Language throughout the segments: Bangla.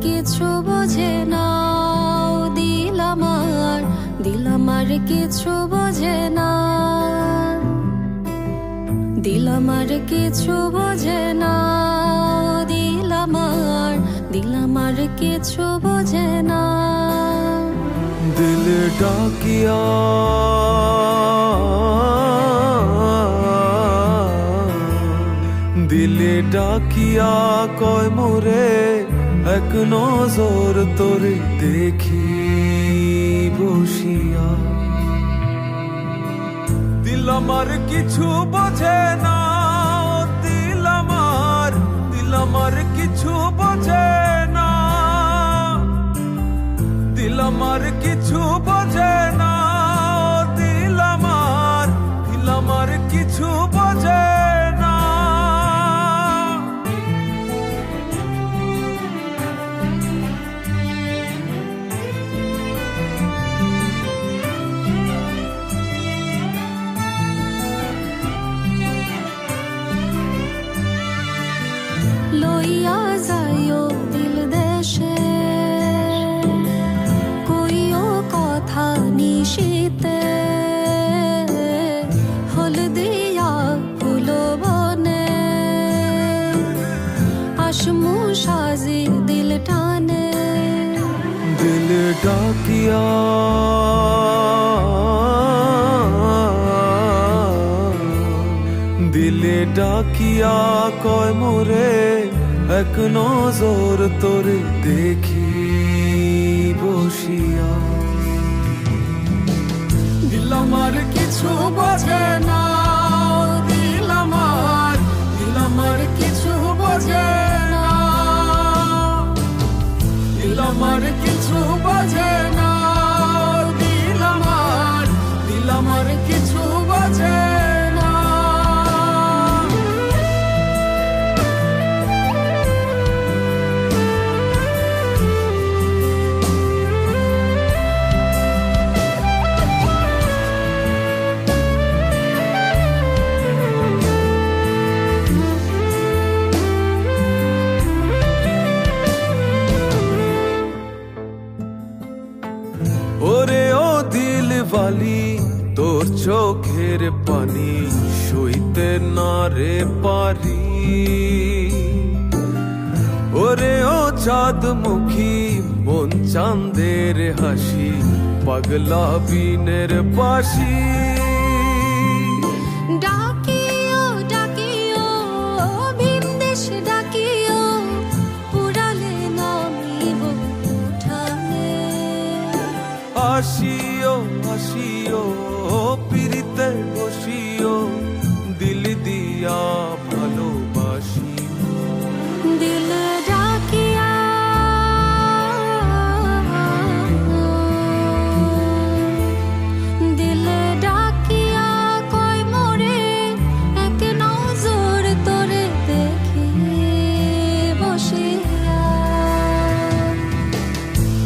কিছু বোঝে না, দিল আমার কিছু বোঝে না, দিল আমার কিছু বোঝে না, দিল আমার কিছু বোঝে না। দিল ডাকিয়া দিলে ডাকিয়া কয় মোরে এক নজর তোরে দেখি বসিয়া। দিল আমার কিছু বোঝে না, দিল আমার কিছু বোঝে না, দিল আমার কিছু বোঝে না, দিল আমার কিছু বোঝে না। লইয়া যাইও দিল দেশে, কইও কথা নিশিতে, হল দিয়া ফুল বনে, আসমু সাজি দিল টানে। দিল ডাকিয়া দিলে ডাকিয়া কয় মোরে এক নজর তোরে দেখি বসিয়া। দিল আমার কিছু বোঝে না, দিল আমার কিছু বোঝে না, দিল আমার কিছু বোঝে না, দিল আমার কিছু বোঝে না। ওরে ও দিল বালি তোর চোখের পানি সইতে না রে পারি। ওরে ও চাঁদ মুখী মন চাঁদের হাসি পাগলা বিনের বাসি। ডাকিও ডাকিও ভিনদেশ ডাকিও, পুরালে নামিব উঠানে। আসিও আসিও পিরিতে বসিও, দিল দিয়া ভালোবাসি। দিল ডাকিয়া দিল ডাকিয়া কয় মোরে এক নজর তোরে দেখি বসিয়া।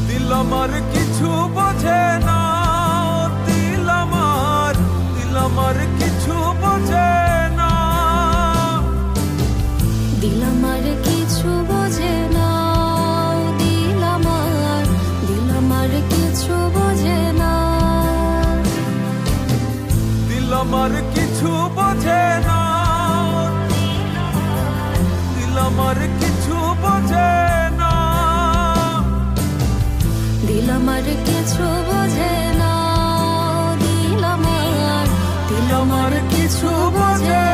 দিল আমার কিছু বোঝে না, দিল আমার কিছু বোঝে না, দিল আমার কিছু বোঝে না, দিল আমার কিছু বোঝে না, দিল আমার কিছু বোঝে না, দিল আমার কিছু বোঝে না, দিল আমার কিছু বোঝে না, দিল আমার কিছু বোঝে